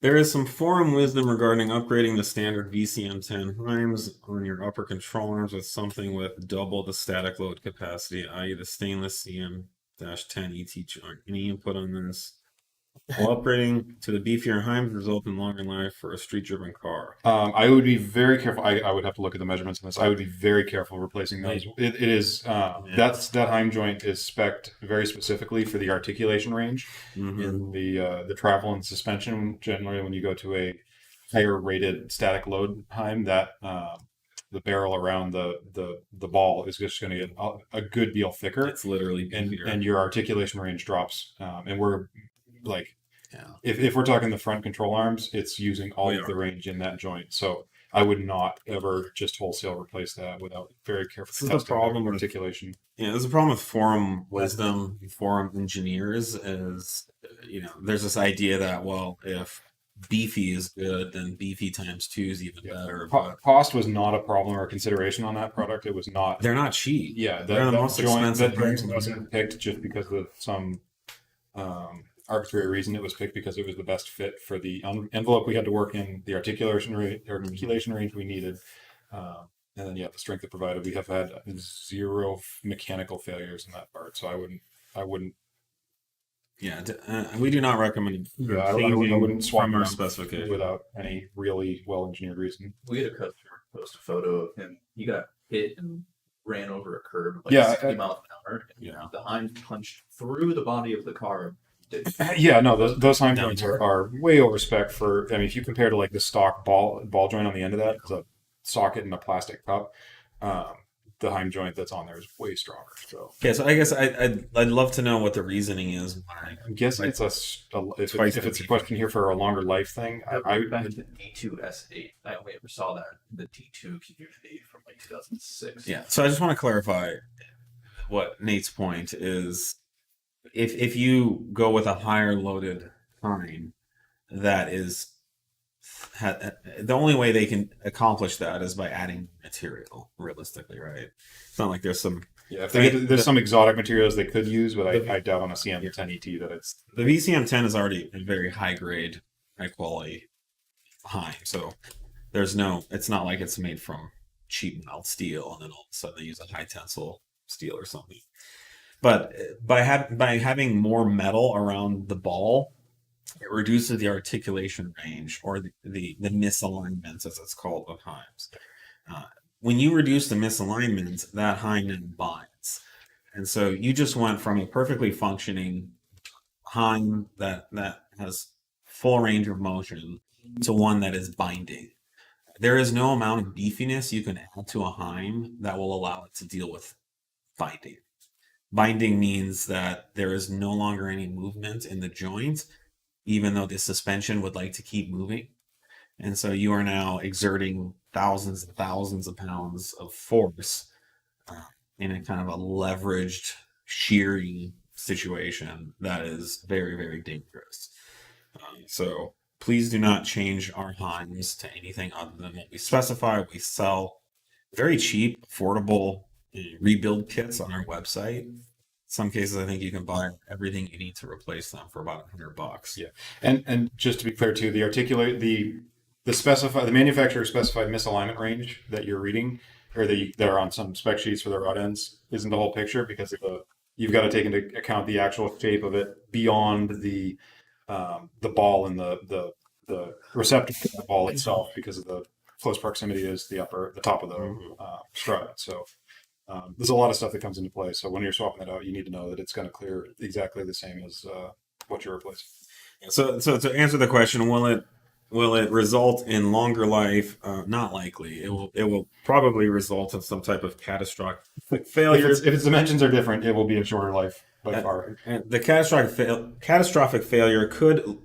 There is some forum wisdom regarding upgrading the standard VCM10 Heims on your upper control arms with something with double the static load capacity, i.e. the stainless CM-10 ET joint. Any input on this? While upgrading to the beefier Heims result in longer life for a street-driven car. I would be very careful. I would have to look at the measurements on this. I would be very careful replacing those. It is that Heim joint is spec'd very specifically for the articulation range in the travel and suspension. Generally, when you go to a higher rated static load Heim, that the barrel around the ball is just going to get a good deal thicker. It's literally beefier. and your articulation range drops. And we're like, Yeah. if we're talking the front control arms, it's using all We of are. the range in that joint. So I would not ever just wholesale replace that without very careful This is the testing problem of with- articulation. Yeah, there's a problem with forum wisdom, forum engineers is, there's this idea that, well, if beefy is good, then beefy times 2 is even better. But Cost was not a problem or a consideration on that product. It was not. they're not cheap. Yeah, they're the most expensive That joint things. wasn't picked just because of some arbitrary reason. It was picked because it was the best fit for the envelope we had to work in, the articulation range we needed, and then the strength it provided. We have had zero mechanical failures in that part, so I wouldn't. Yeah, we do not recommend I changing wouldn't swap from our around specification. without any really well engineered reason. We had a customer post a photo of him. He got hit and ran over a curb like Yeah, 60 miles an hour. Yeah. The Heim punched through the body of the car. Yeah, no, those Heim No, joints are way over spec for. I mean, if you compare to like the stock ball joint on the end of that, it's a socket and a plastic cup. The Heim joint that's on there is way stronger. So Okay, so I guess I'd love to know what the reasoning is why. I'm guessing it's if it's a question here for a longer life thing. I back to the D2 S8. I only ever saw that in the D2 community from like 2006. Yeah, so I just want to clarify what Nate's point is. If you go with a higher loaded Heim, that is the only way they can accomplish that is by adding material. Realistically, right? It's not like there's some. Yeah, there's some exotic materials they could use, but I doubt on a CM10 ET that it's. The VCM10 is already a very high grade, high quality Heim, so there's no. It's not like it's made from cheap melt steel, and then all of a sudden they use a high tensile steel or something. But by having more metal around the ball, it reduces the articulation range or the misalignments, as it's called, of Heims. When you reduce the misalignments, that Heim then binds. And so you just went from a perfectly functioning Heim that has full range of motion to one that is binding. There is no amount of beefiness you can add to a Heim that will allow it to deal with binding. Binding means that there is no longer any movement in the joint, even though the suspension would like to keep moving. And so you are now exerting thousands and thousands of pounds of force in a kind of a leveraged shearing situation that is very, very dangerous. So please do not change our Heims to anything other than what we specify. We sell very cheap, affordable rebuild kits on our website. In some cases, I think you can buy everything you need to replace them for about $100. Yeah, and just to be clear too, the manufacturer specified misalignment range that you're reading, or that are on some spec sheets for the rod ends, isn't the whole picture because you've got to take into account the actual shape of it beyond the ball and the receptacle of the ball itself because of the close proximity is the top of the strut. So there's a lot of stuff that comes into play. So when you're swapping it out, you need to know that it's going to clear exactly the same as what you're replacing. So to answer the question, will it result in longer life? Not likely. It will probably result in some type of catastrophic failure. If its dimensions are different, it will be a shorter life by far. And the catastrophic failure could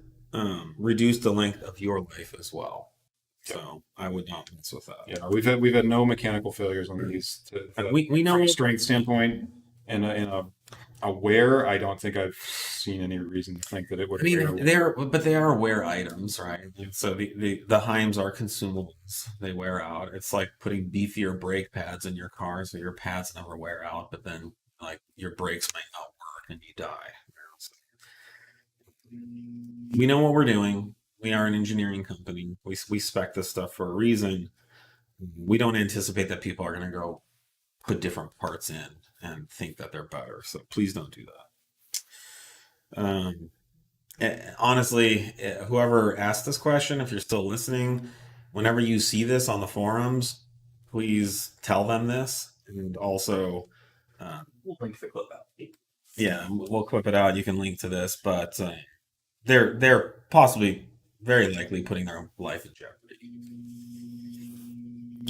reduce the length of your life as well. So I would not mess with that. Yeah, we've had no mechanical failures on these. We know from a strength standpoint and in a wear. I don't think I've seen any reason to think that it would. I mean, they are wear items, right? So the Heims are consumables. They wear out. It's like putting beefier brake pads in your car, so your pads never wear out, but then like your brakes might not work and you die. We know what we're doing. we are an engineering company. We spec this stuff for a reason. We don't anticipate that people are going to go put different parts in and think that they're better. So please don't do that. Honestly, whoever asked this question, if you're still listening, whenever you see this on the forums, please tell them this. And also, We'll link the clip out. yeah, we'll clip it out. You can link to this, but they're possibly, very likely, putting their life in jeopardy.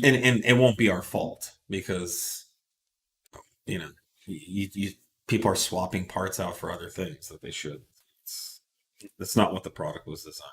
And it won't be our fault because you people are swapping parts out for other things that they should. That's not what the product was designed.